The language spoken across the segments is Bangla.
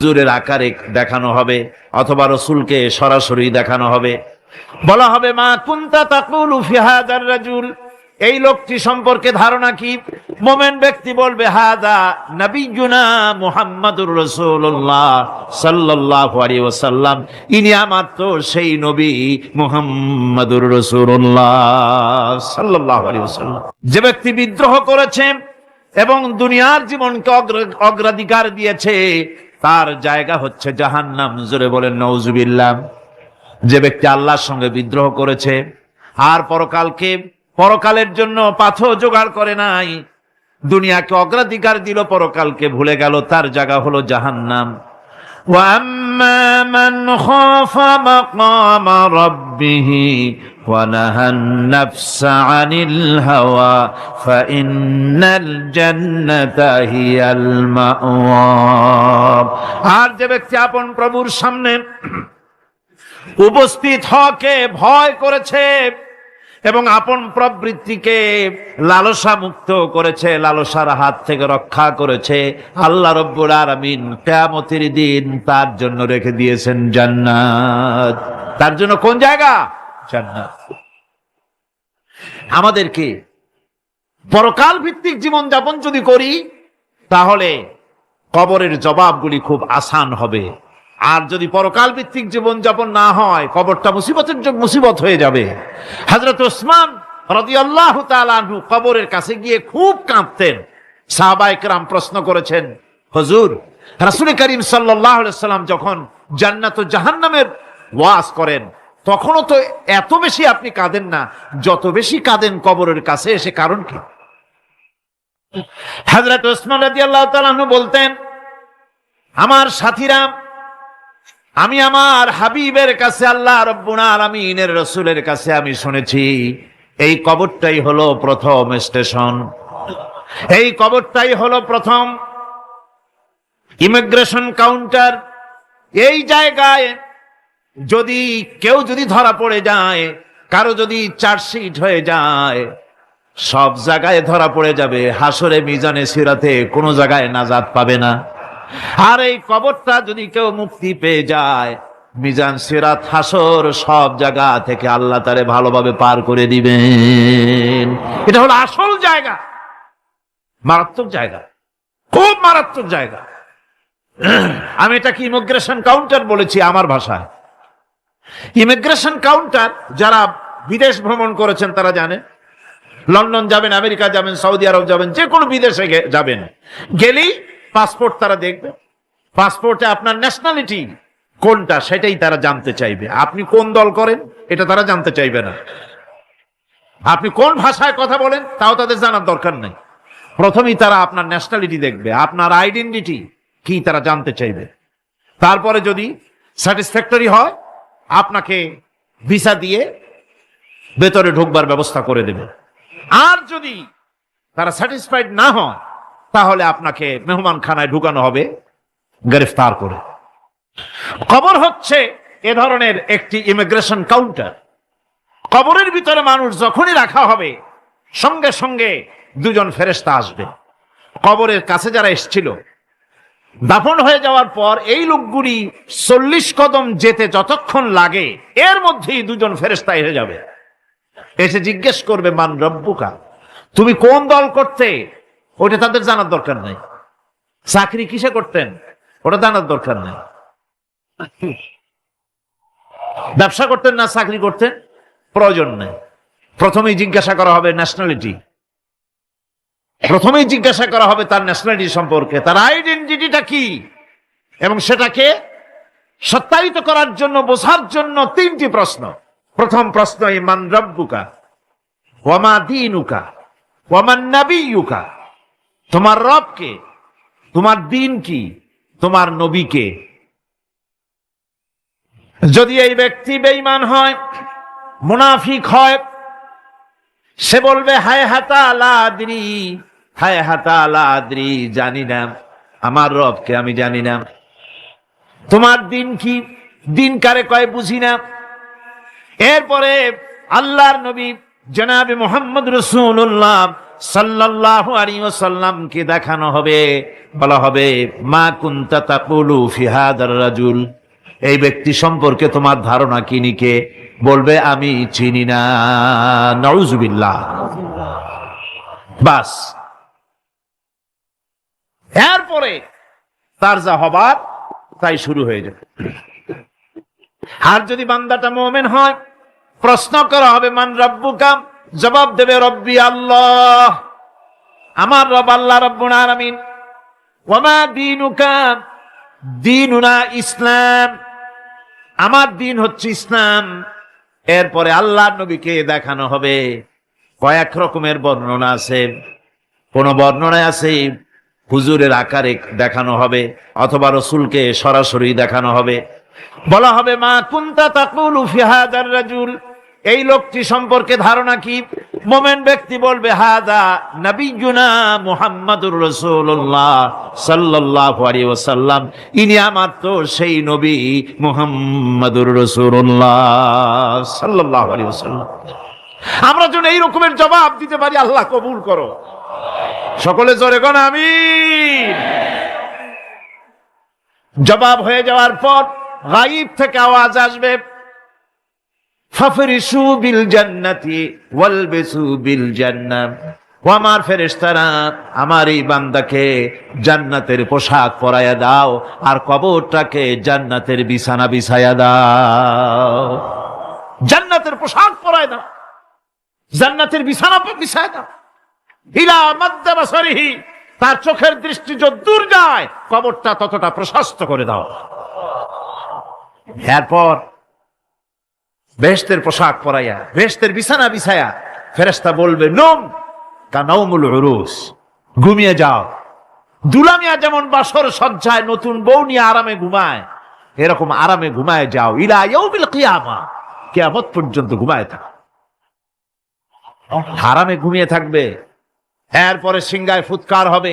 হুজুরের আকারে দেখানো হবে অথবা রাসূলকে সরাসরি দেখানো হবে। বলা হবে মা কুনতা তাকুলু ফি হাযার রাজুল, এই লোকটি সম্পর্কে ধারণা কি? মুমিন ব্যক্তি বলবে হাযা নবিয়ুনা মুহাম্মাদুর রাসূলুল্লাহ সাল্লাল্লাহু আলাইহি ওয়াসাল্লাম, ইনি আমার তো সেই নবী মুহাম্মাদুর রাসূলুল্লাহ সাল্লাল্লাহু আলাইহি ওয়াসাল্লাম। যে ব্যক্তি বিদ্রোহ করেছে এবং দুনিয়ার জীবনকে অগ্রাধিকার দিয়েছে তার জায়গা হচ্ছে জাহান্নাম। জোরে বলেন নাউজুবিল্লাহ। যে ব্যক্তি আল্লাহর সঙ্গে বিদ্রোহ করেছে আর পরকালের জন্য পাথর জোগাড় করে নাই, দুনিয়াকে অগ্রাধিকার দিল, পরকালকে ভুলে গেল, তার জায়গা হলো জাহান্নাম। ওয়া আম্মা মান খাফা মাকামা রাব্বিহি ওয়া নাহান নাফসা আনিল হাওয়া ফাইন্নাল জান্নাতা হিয়াল মাওয়া। আর যে ব্যক্তি আপন প্রভুর সামনে উপস্থিত হওয়াকে ভয় করেছে এবং আপন প্রবৃত্তিকে লালসা মুক্ত করেছে, লালসার হাত থেকে রক্ষা করেছে, আল্লাহ রব্বুল আলামিন কিয়ামতের দিন তার জন্য রেখে দিয়েছেন জান্নাত। তার জন্য কোন জায়গা? জান্নাত। আমাদেরকে পরকাল ভিত্তিক জীবন যাপন যদি করি তাহলে কবরের জবাবগুলি খুব আসান হবে। আর যদি পরকাল ভিত্তিক জীবন যাপন না হয় কবরটা মুসিবত হয়ে যাবে। হযরত ওসমান রাদিয়াল্লাহু তাআলা আনহু কবরের কাছে গিয়ে খুব কাঁদতেন। সাহাবায়ে কেরাম প্রশ্ন করেছেন, হুজুর, রাসূল করিম সাল্লাল্লাহু আলাইহি সাল্লাম যখন জান্নাত ও জাহান্নামের ওয়াজ করেন তখনও তো এত বেশি আপনি কাঁদেন না, যত বেশি কাঁদেন কবরের কাছে এসে, কারণ কি? হযরত ওসমান রাদিয়াল্লাহু তাআলা আনহু বলতেন, আমার সাথীরা, আমি আমার হাবিবের কাছে, আল্লাহ রাব্বুল আলামিনের রাসূলের কাছে আমি শুনেছি এই কবরটাই হলো প্রথম স্টেশন, এই কবরটাই হলো প্রথম ইমিগ্রেশন কাউন্টার। এই জায়গায় যদি কেউ ধরা পড়ে যায়, কারো যদি চার্জশিট হয়ে যায়, সব জায়গায় ধরা পড়ে যাবে, হাসরে মিজানে সিরাতে কোনো জায়গায় নাজাত পাবে না। আর এই কবরটা যদি কেউ মুক্তি পেয়ে যায়, মিজান সিরাত হাসর সব জায়গা থেকে আল্লাহ তারে ভালোভাবে পার করে দিবেন। এটা হলো আসল জায়গা, মারাত্মক জায়গা, খুব মারাত্মক জায়গা। আমি এটাকে ইমিগ্রেশন কাউন্টার বলেছি আমার ভাষায়। ইমিগ্রেশন কাউন্টার যারা বিদেশ ভ্রমণ করেছেন তারা জানে। লন্ডন যাবেন, আমেরিকা যাবেন, সৌদি আরব যাবেন, যে কোনো বিদেশে যাবেন, গেলেই পাসপোর্ট তারা দেখবে। পাসপোর্টে আপনার ন্যাশনালিটি কোনটা সেটাই তারা জানতে চাইবে। আপনি কোন দল করেন এটা তারা জানতে চাইবে না। আপনি কোন ভাষায় কথা বলেন তাও তাদের জানার দরকার নেই। প্রথমেই তারা আপনার ন্যাশনালিটি দেখবে, আপনার আইডেন্টিটি কি তারা জানতে চাইবে। তারপরে যদি স্যাটিসফ্যাক্টরি হয় আপনাকে ভিসা দিয়ে ভেতরে ঢুকবার ব্যবস্থা করে দেবে। আর যদি তারা স্যাটিসফাইড না হয় তাহলে আপনাকে মেহমানখানায় ঢুকানো হবে গ্রেফতার করে। কবর হচ্ছে এ ধরনের একটি ইমিগ্রেশন কাউন্টার। কবরের ভিতরে মানুষ যখনই রাখা হবে সঙ্গে সঙ্গে দুজন ফেরেশতা আসবে। কবরের কাছে যারা এসেছিল দাফন হয়ে যাওয়ার পর এই লোকগুলি 40 কদম যেতে যতক্ষণ লাগে এর মধ্যেই দুজন ফেরেশতা এসে যাবে। এসে জিজ্ঞেস করবে, মান রব্বুকা, তুমি কোন দল করতে? ওটা তাদের জানার দরকার নেই। চাকরি কিসে করতেন ওটা জানার দরকার নেই। ব্যবসা করতেন না চাকরি করতেন প্রয়োজন নেই। প্রথমেই জিজ্ঞাসা করা হবে ন্যাশনালিটি, প্রথমেই জিজ্ঞাসা করা হবে তার ন্যাশনালিটি সম্পর্কে, তার আইডেন্টিটিটা কি, এবং সেটাকে সত্যায়িত করার জন্য, বোঝার জন্য 3টি প্রশ্ন। প্রথম প্রশ্ন, মান রব্বুকা ওয়া মা দীনুকা ওয়া মান নাবিয়্যুকা, তোমার রব কে, তোমার দিন কি, তোমার নবী কে। যদি এই ব্যক্তি বেঈমান হয়, মুনাফিক হয়, সে বলবে হায় হাতা লা আদরি, হায় হাতা লা আদরি, জানি না আমার রবকে, আমি জানি না। তোমার দিন কি, দিন কারে কয় বুঝি না। এরপরে আল্লাহর নবী জনাবে মুহাম্মদ রাসূলুল্লাহ সাল্লাল্লাহু আলাইহি ওয়াসাল্লামকে দেখানো হবে, বলা হবে মা কুনতা তাকুলু ফি হাদার রাজুল, এই ব্যক্তি সম্পর্কে তোমার ধারণা কি নিকে? বলবে আমি চিনি না। নাউযুবিল্লাহ। বাস, এরপরে তার যা হবার তাই শুরু হয়ে যাবে। আর যদি বান্দাটা মুমিন হয়, প্রশ্ন করা হবে মান রাব্বুকা, জবাব দেবে রব্বি আল্লাহ, আমার রব আল্লাহ রাব্বুল আলামিন। ওয়া মা দীনুকা, দীনুনা ইসলাম, আমার দিন হচ্ছে ইসলাম। এরপরে আল্লাহর নবীকে দেখানো হবে। কয়েক রকমের বর্ণনা আছে। কোন বর্ণনায় আছে হুজুরের আকারে দেখানো হবে, অথবা রসুলকে সরাসরি দেখানো হবে। বলা হবে মা কুনতা তাকুলু ফি হাদার রাজুল, এই লোকটি সম্পর্কে ধারণা কি? মুমিন ব্যক্তি বলবে হাদা নবিয়ুনা মুহাম্মাদুর রাসূলুল্লাহ সাল্লাল্লাহু আলাইহি ওয়াসাল্লাম, ইনি আমার তো সেই নবী মুহাম্মাদুর রাসূলুল্লাহ সাল্লাল্লাহু আলাইহি ওয়াসাল্লাম। আমরা যেন এই রকমের জবাব দিতে পারি, আল্লাহ কবুল করো। সকলে জোরে কোন আমিন। জবাব হয়ে যাওয়ার পর গায়ব থেকে আওয়াজ আসবে ফাফরিশু বিল জান্নাতি ওয়ালবিসু বিল জান্নাহ, ও আমার ফেরেশতারা, আমার এই বান্দাকে জান্নাতের পোশাক পরাইয়া দাও আর কবরটাকে জান্নাতের বিছানা বিছাইয়া দাও। জান্নাতের পোশাক পরাইয়া দাও, জান্নাতের বিছানা বিছাইয়া দাও। ইলা মাদ্দা বাসারিহি, তার চোখের দৃষ্টি যত দূর যায় কবরটা ততটা প্রশস্ত করে দাও। এরপর বেহেশতের পোশাক পরাইয়া, বেহেশতের বিছানা বিছায়া ফেরেশতা বলবে নম কানাউমুল উরুস, ঘুমিয়ে যাও। দুলামিয়া যেমন বাসর সজ্জায় নতুন বউ নিয়ে আরামে ঘুমায়, এরকম আরামে ঘুমায় যাও। ইলা ইয়াউমিল কিয়ামা, কিয়ামত পর্যন্ত ঘুমায় থাকো, আরামে ঘুমিয়ে থাকবে। এরপরে সিংগায় ফুৎকার হবে,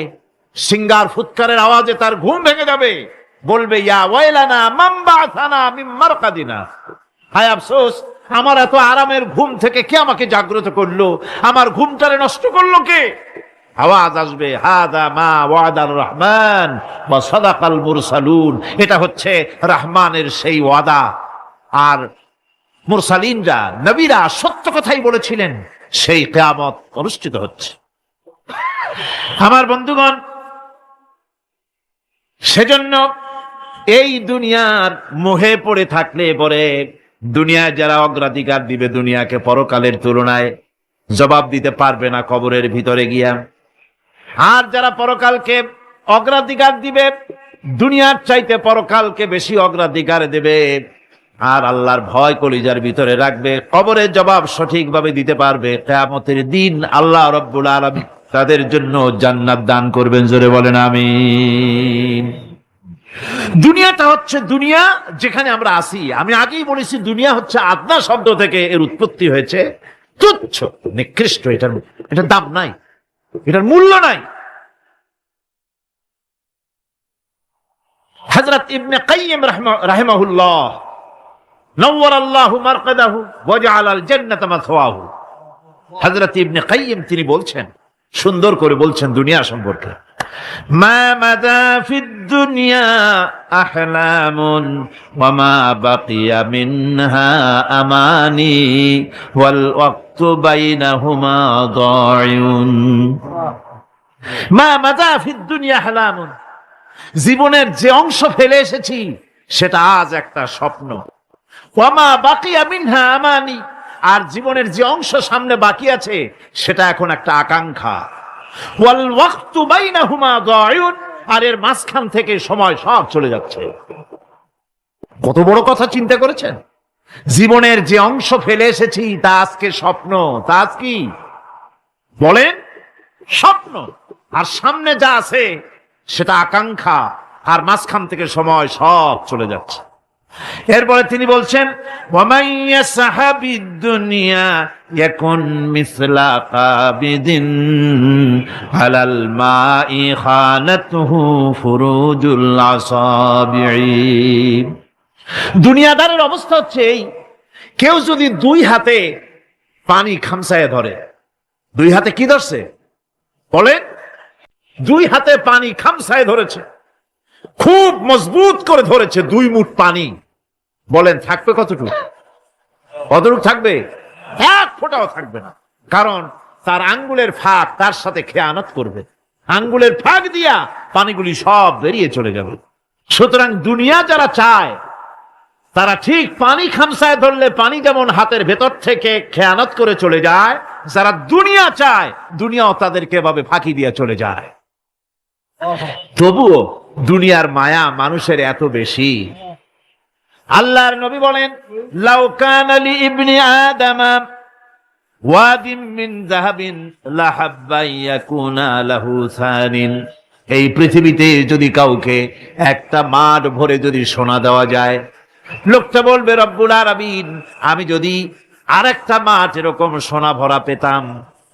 সিংগার ফুৎকারের আওয়াজে তার ঘুম ভেঙে যাবে। বলবে ইয়া ওয়াইলানা মান বা'সানা মিন মারকাদিনা, হায় আফসোস, আমার এত আরামের ঘুম থেকে কে আমাকে জাগ্রত করলো, আমার ঘুমটারে নষ্ট করলো কে? আওয়াজ আসবে হাদা মা ওয়াদার রহমান ওয়া সাদাকাল মুরসালুন, এটা হচ্ছে রহমানের সেই ওয়াদা, আর মুরসালিনরা নবীরা সত্য কথাই বলেছিলেন, সেই কিয়ামত অনুষ্ঠিত হচ্ছে। আমার বন্ধুগণ, সেজন্য এই দুনিয়ার মোহে পড়ে থাকলে পরে দুনিয়ায় যারা অগ্রাধিকার দিবে দুনিয়াকে পরকালের তুলনায়, জবাব দিতে পারবে না কবরের ভিতরে গিয়া। আর যারা পরকালকে অগ্রাধিকার দিবে, দুনিয়ার চাইতে পরকালকে বেশি অগ্রাধিকার দেবে, আর আল্লাহর ভয় কলিজার ভিতরে রাখবে, কবরের জবাব সঠিকভাবে দিতে পারবে, কিয়ামতের দিন আল্লাহ রাব্বুল আলামিন তাদের জন্য জান্নাত দান করবেন। জোরে বলেন আমিন। দুনিয়াটা হচ্ছে দুনিয়া যেখানে আমরা আছি। আমি আগেই বলেছি দুনিয়া হচ্ছে আদনা শব্দ থেকে এর উৎপত্তি হয়েছে, তুচ্ছ নিকৃষ্ট, এটার দাম নাই, এটার মূল্য নাই। হযরত ইবনে কাইয়িম রাহিমাহুল্লাহ নওয়ারাল্লাহু মারকাদাহু ওয়া জাআলাল জান্নাতা মাসওয়াহু, হযরত ইবনে কাইয়িম তিনি বলছেন, সুন্দর করে বলছেন দুনিয়া সম্পর্কে, মা মাদা ফিদ দুনিয়া আহলামুন ওয়া মা বাকিয়া মিনহা আমানি ওয়াল ওয়াক্তু বাইনাহুমা দায়ুন। মা মাদা ফিদ দুনিয়া আহলামুন, জীবনের যে অংশ ফেলে এসেছি সেটা আজ একটা স্বপ্ন। ওয়া মা বাকিয়া মিনহা আমানি, আর জীবনের যে অংশ সামনে বাকি আছে সেটা এখন একটা আকাঙ্ক্ষা। ওয়াল ওয়াক্তু বাইনাহুমা দায়ুন, আর এর মাঝখান থেকে সময় সব চলে যাচ্ছে। কত বড় কথা চিন্তা করেছেন? জীবনের যে অংশ ফেলে এসেছি তা আজকে স্বপ্ন, তা আজ কি বলেন? স্বপ্ন। আর সামনে যা আছে সেটা আকাঙ্ক্ষা, আর মাঝখান থেকে সময় সব চলে যাচ্ছে। এরপরে তিনি বলছেন ওয়ামান ইয়াসহাবিদ দুনিয়া ইয়াকুন মিসলা কাবিদিন আলাল মাই খানাতুহু ফুরুজুল আসাবিঈ। দুনিয়াদারের অবস্থা হচ্ছে এই, কেউ যদি দুই হাতে পানি খামসায় ধরে, দুই হাতে কি ধরছে? বলেন, দুই হাতে পানি খামসায় ধরেছে, খুব মজবুত করে ধরেছে, 2 মুঠ পানি। বলেন থাকবে কতটুকু? কতটুকু থাকবে? 1 ফোঁটাও থাকবে না। কারণ তার আঙ্গুলের ফাঁক তার সাথে খেয়ানত করবে, আঙ্গুলের ফাঁক দিয়া পানিগুলি সব বেরিয়ে চলে যাবে। সুতরাং দুনিয়া যারা চায় তারা ঠিক পানি খামসায় ধরলে পানি যেমন হাতের ভেতর থেকে খেয়ানত করে চলে যায়, যারা দুনিয়া চায় দুনিয়াও তাদেরকে এভাবে ফাঁকি দিয়ে চলে যায়। তবুও দুনিয়ার মায়া মানুষের এত বেশি। আল্লাহর নবী বলেন, লাউ কানা লি ইবনি আদামা ওয়াদিম মিন যাহাবিন লাহাব্বা ইয়াকুনা লাহু সানিন। এই পৃথিবীতে যদি কাউকে একটা মাঠ ভরে যদি সোনা দেওয়া যায়, লোকটা বলবে রব্বুল আলামিন, আমি যদি আরেকটা মাঠ এরকম সোনা ভরা পেতাম।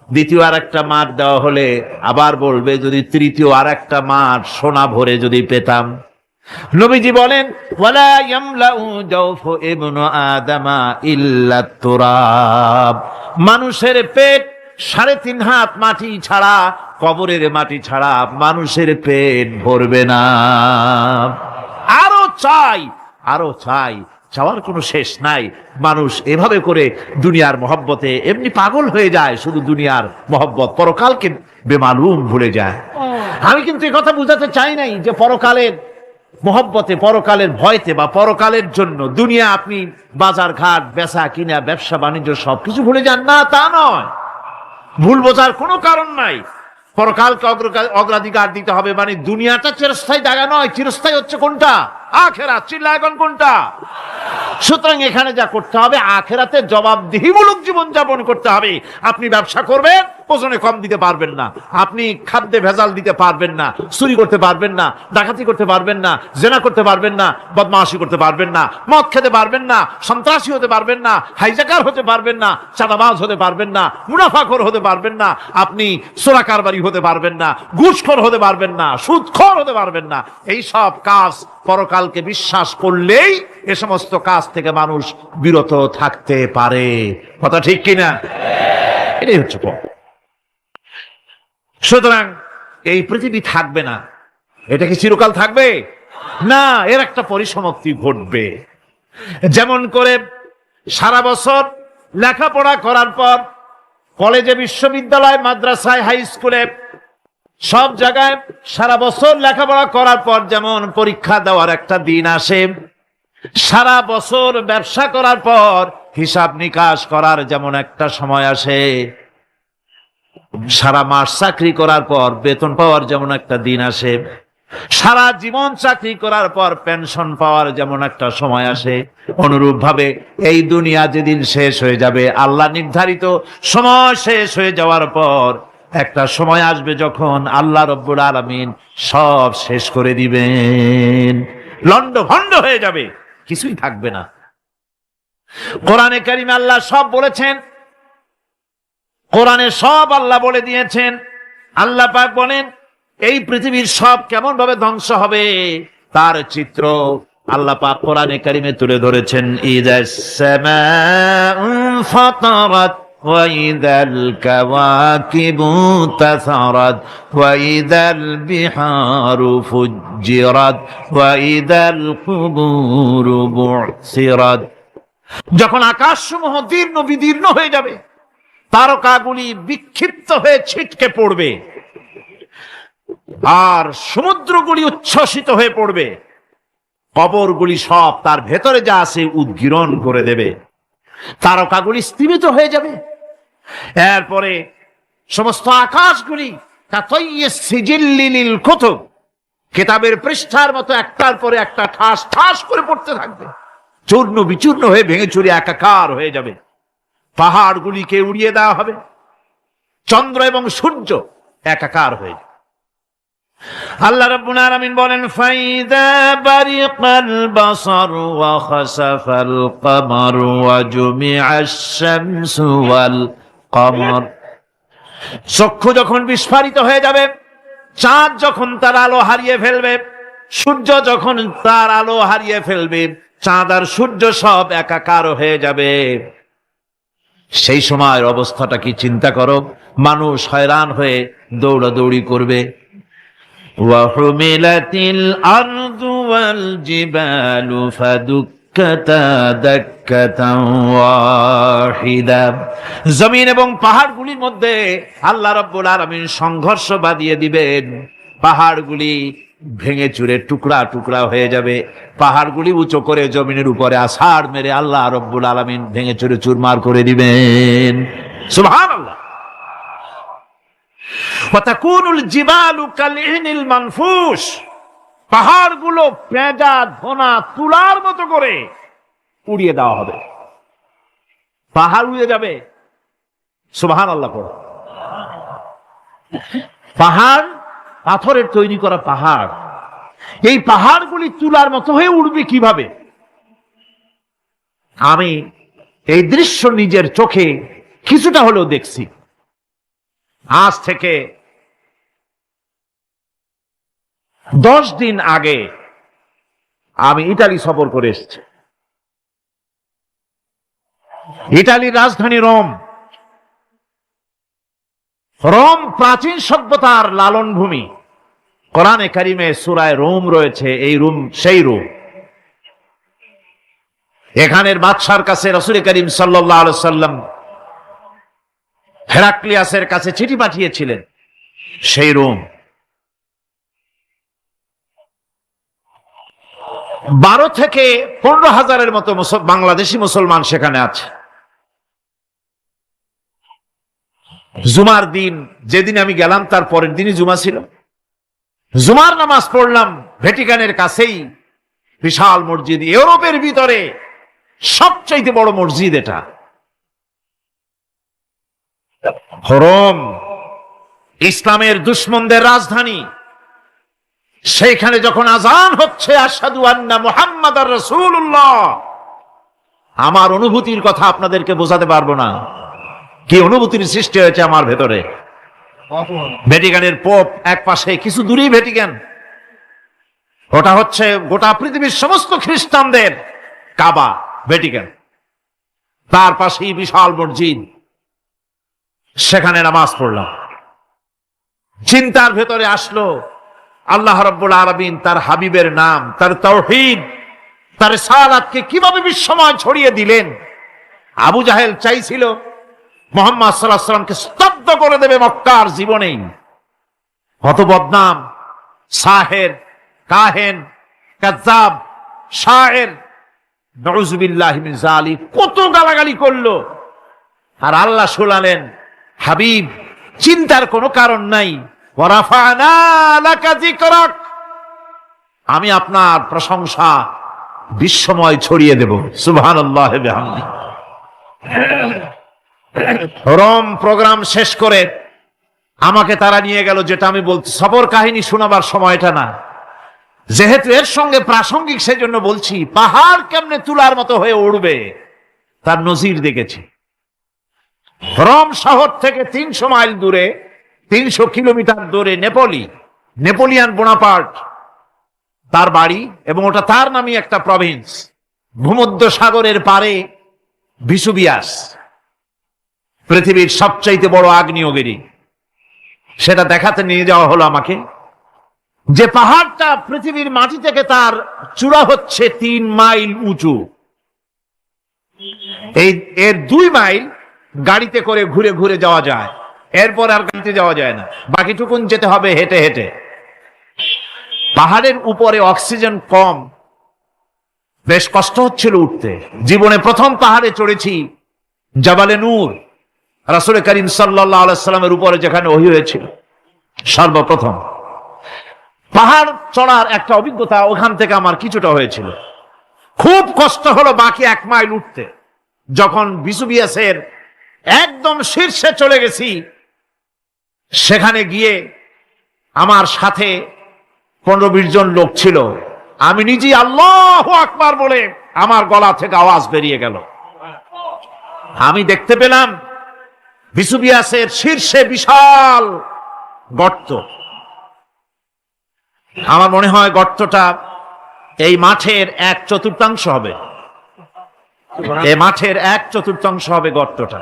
দ্বিতীয় আরেকটা মাঠ দেওয়া হলে আবার বলবে যদি তৃতীয় আরেকটা মাঠ সোনা ভরে যদি পেতাম। নবীজি বলেন, ওয়ালা ইয়ামলাউ জাওফু ইবনু আদামা ইল্লা তুরাব। মানুষের পেট 3.5 হাত মাটি ছাড়া, কবরের মাটি ছাড়া মানুষের পেট ভরবে না। আরো চাই, আরো চাই, চাওয়ার কোনো শেষ নাই। মানুষ এভাবে করে দুনিয়ার মহব্বতে এমনি পাগল হয়ে যায়, শুধু দুনিয়ার মহব্বত, পরকালকে বেমালুম ভুলে যায়। আমি কিন্তু এই কথা বুঝাতে চাই নাই যে পরকালের মহব্বতে, পরকালের ভয়তে বা পরকালের জন্য দুনিয়া আপনি বাজার ঘাট, বেচা কিনা, ব্যবসা বাণিজ্য সবকিছু ভুলে যান, না তা নয়। ভুল বোঝার কোনো কারণ নাই। পরকালকে অগ্রাধিকার দিতে হবে, মানে দুনিয়াটা চিরস্থায়ী জায়গা নয়। চিরস্থায়ী হচ্ছে কোনটা? আখিরাত। চিল্লা এখন কোনটা? সুতরাং এখানে যা করতে হবে, আখিরাতে জবাবদিহিমূলক জীবন যাপন করতে হবে। আপনি ব্যবসা করবেন, ওজনে কম দিতে পারবেন না। আপনি খাদ্যে ভেজাল দিতে পারবেন না, চুরি করতে পারবেন না, ডাকাতি করতে পারবেন না, জেনা করতে পারবেন না, বদমাশি করতে পারবেন না, মদ খেতে পারবেন না, সন্ত্রাসী হতে পারবেন না, হাইজাকার হতে পারবেন না, চাঁদাবাজ হতে পারবেন না, মুনাফাখোর হতে পারবেন না, আপনি চোরা কারবারি হতে পারবেন না, ঘুষখোর হতে পারবেন না, সুদখোর হতে পারবেন না। এই সব কাজ পরকালকে বিশ্বাস করলেই এ সমস্ত কাজ থেকে মানুষ বিরত থাকতে পারে। কথা ঠিক কিনা? এটাই হচ্ছে পথ। সুতরাং এই পৃথিবী থাকবে না, এটা কি চিরকাল থাকবে? না, এর একটা পরিসমাপ্তি ঘটবে। যেমন করে সারা বছর লেখাপড়া করার পর কলেজে, বিশ্ববিদ্যালয়, মাদ্রাসায়, হাই স্কুলে, সব জায়গায় সারা বছর লেখাপড়া করার পর যেমন পরীক্ষা দেওয়ার একটা দিন আসে, সারা বছর ব্যবসা করার পর হিসাব নিকাশ করার যেমন একটা সময় আসে, সারা মাস চাকরি করার পর বেতন পাওয়ার যেমন একটা দিন আসে, সারা জীবন চাকরি করার পর পেনশন পাওয়ার যেমন একটা সময় আসে, অনুরূপ ভাবে এই দুনিয়া যেদিন শেষ হয়ে যাবে, আল্লাহ নির্ধারিত সময় শেষ হয়ে যাওয়ার পর একটা সময় আসবে যখন আল্লাহ রব্বুল আলামিন সব শেষ করে দিবেন, লন্ডভন্ড হয়ে যাবে, কিছুই থাকবে না। কোরআনে কারিমে আল্লাহ সব বলেছেন, কোরআনে সব আল্লাহ বলে দিয়েছেন। আল্লাহ পাক বলেন এই পৃথিবীর সব কেমন ভাবে ধ্বংস হবে তার চিত্র আল্লাহ পাক কোরআনে কারিমে তুলে ধরেছেন। ইযাস সামাউ ফাতারাত ওয়া ইযাল কাওয়াকিবু তাসারাত ওয়া ইযাল বিহারু ফুজ্জিরাত ওয়া ইযাল কুবুরু বু'সিরাত। যখন আকাশসমূহ দীর্ণ বিদীর্ণ হয়ে যাবে, তারকাগুলি বিক্ষিপ্ত হয়ে ছিটকে পড়বে, আর সমুদ্রগুলি উচ্ছ্বসিত হয়ে পড়বে, কবরগুলি সব তার ভেতরে যা আছে উদ্গীরণ করে দেবে, তারকাগুলি স্থিমিত হয়ে যাবে। এরপরে সমস্ত আকাশগুলি সিজিল্লিল কুতুব, কিতাবের পৃষ্ঠার মতো একটার পরে একটা ঠাস ঠাস করে পড়তে থাকবে, চূর্ণ বিচূর্ণ হয়ে ভেঙে চুরে একাকার হয়ে যাবে। পাহাড়গুলিকে উড়িয়ে দেওয়া হবে, চন্দ্র এবং সূর্য একাকার হয়ে যাবে। আল্লাহ রাব্বুল আলামিন বলেন, ফাইদা বারিকাল বাসার ওয়া খাসাফাল কমার ওয়া জুমিআশ শামসু ওয়াল কমর। চক্ষু যখন বিস্ফারিত হয়ে যাবে, চাঁদ যখন তার আলো হারিয়ে ফেলবে, সূর্য যখন তার আলো হারিয়ে ফেলবে, চাঁদ আর সূর্য সব একাকার হয়ে যাবে, সেই সময়ের অবস্থাটা কি চিন্তা করো, মানুষ হয়রান হয়ে দৌড়াদৌড়ি করবে। ওয়াহুমিলাতিল আরদু ওয়াল জিবালু ফাদুক্কাতা দাক্কাতান ওয়াহিদা। জমিন এবং পাহাড়গুলির মধ্যে আল্লাহ রাব্বুল আলামিন সংঘর্ষ বাঁধিয়ে দিবেন। পাহাড়গুলি ভেঙে চুরে টুকরা টুকরা হয়ে যাবে। পাহাড়গুলি উঁচু করে জমিনের উপরে আছাড় মেরে আল্লাহ রাব্বুল আলামিন ভেঙে চুরে চুরমার করে দিবেন। সুবহানাল্লাহ। ওয়াতাকুনুল জিবালু কালইনিল মানফুস, পাহাড়গুলো পেঁজা ধোনা তুলার মতো করে উড়িয়ে দেওয়া হবে, পাহাড় উড়ে যাবে। সুবহানাল্লাহ পড়ো। পাহাড় পাথরের তৈরি করা পাহাড়, এই পাহাড়গুলি তুলার মতো হয়ে উড়বে কিভাবে? আমি এই দৃশ্য নিজের চোখে কিছুটা হলেও দেখছি। আজ থেকে 10 দিন আগে আমি ইতালি সফর করে এসেছি। ইতালির রাজধানী রোম। রোম প্রাচীন সভ্যতার লালন ভূমি। কোরআনে কারিমে সূরায়ে রোম রয়েছে। এই রোম সেই রোম। এখানের বাদশার কাছে রাসূল করিম সাল্লাল্লাহু আলাইহি সাল্লাম হেরাক্লিয়াসের কাছে চিঠি পাঠিয়েছিলেন। সেই রোম 12 থেকে 15,000-এর মতো বাংলাদেশি মুসলমান সেখানে আছে। জুমার দিন, যেদিন আমি গেলাম তার পরের দিনই জুমা ছিল। জুমার নামাজ পড়লাম ভ্যাটিকানের কাছেই বিশাল মসজিদ, ইউরোপের ভিতরে সবচাইতে বড় মসজিদ এটা। রোম ইসলামের দুশমনদের রাজধানী। সেইখানে যখন আজান হচ্ছে আশহাদু আন্না মুহাম্মাদার রাসূলুল্লাহ, আমার অনুভূতির কথা আপনাদেরকে বোঝাতে পারবো না, কি অনুভূতির সৃষ্টি হয়েছে আমার ভেতরে। ভ্যাটিকানের পোপ এক পাশে, কিছু দূরেই ভ্যাটিকান। ওটা হচ্ছে গোটা পৃথিবীর সমস্ত খ্রিস্টানদের কাবা, ভ্যাটিকান। তার পাশেই বিশাল মসজিদ, সেখানে নামাজ পড়লাম। চিন্তার ভেতরে আসলো আল্লাহ রাব্বুল আলামিন তার হাবিবের নাম, তার তাওহীদ, তার রিসালাতকে কিভাবে বিশ্বময় ছড়িয়ে দিলেন। আবু জাহেল চাইছিল মুহাম্মদ সাল্লাল্লাহু আলাইহি ওয়াসাল্লামকে স্তব্ধ করে দেবে মক্কার জীবনেই। কত বদনাম, সাহের, কাহেন, কাযযাব, শায়ের, নাউযুবিল্লাহি মিন যালিক, কত গালাগালি করলো। আর আল্লাহ শুনালেন, হাবিব চিন্তার কোনো কারণ নাই, ওয়ারাফা'না লাকা যিকরাক, আমি আপনার প্রশংসা বিশ্বময় ছড়িয়ে দেব। সুবহানাল্লাহি ওয়া বিহামদিহি। রোম প্রোগ্রাম শেষ করে আমাকে তারা নিয়ে গেল, যেটা আমি বলছি সফর কাহিনী শোনাবার সময়টা না, যেহেতু এর সঙ্গে প্রাসঙ্গিক সেজন্য বলছি। পাহাড় কেমনে তুলার মতো হয়ে উড়বে তার নজির দেখেছি। রোম শহর থেকে 300 মাইল দূরে, 300 কিলোমিটার দূরে নেপোলিয়ান বোনাপার্ট তার বাড়ি, এবং ওটা তার নামে একটা প্রভিন্স। ভূমধ্য সাগরের পারে ভিসুভিয়াস, পৃথিবীর সবচাইতে বড় আগ্নেয়গিরি। সেটা দেখাতে নিয়ে যাওয়া হলো আমাকে। যে পাহাড়টা পৃথিবীর মাটি থেকে তার চূড়া হচ্ছে 3 মাইল উঁচু। এর 2 মাইল গাড়িতে করে ঘুরে ঘুরে যাওয়া যায়, এরপর আর গাড়িতে যাওয়া যায় না, বাকিটুকুন যেতে হবে হেঁটে হেঁটে। পাহাড়ের উপরে অক্সিজেন কম, বেশ কষ্ট হচ্ছিল উঠতে। জীবনে প্রথম পাহাড়ে চড়েছি, জাবালে নূর, রাসূল করিম সাল্লাল্লাহু আলাইহি সাল্লামের উপরে যেখানে ওহী হয়েছিল সর্বপ্রথম। পাহাড় চড়ার একটা অভিজ্ঞতা ওখান থেকে আমার কিছুটা হয়েছিল। খুব কষ্ট হলো বাকি 1 মাইল উঠতে। যখন ভিসুভিয়াসের একদম শীর্ষে চলে গেছি, সেখানে গিয়ে আমার সাথে 15-20 জন লোক ছিল। আমি নিজেই আল্লাহু আকবার বলে আমার গলা থেকে আওয়াজ বেরিয়ে গেল। আমি দেখতে পেলাম ভিসুভিয়াসের শীর্ষে বিশাল গর্ত। আমার মনে হয় গর্তটা এই মাঠের 1/4 হবে। এ মাঠের 1/4 হবে গর্তটা।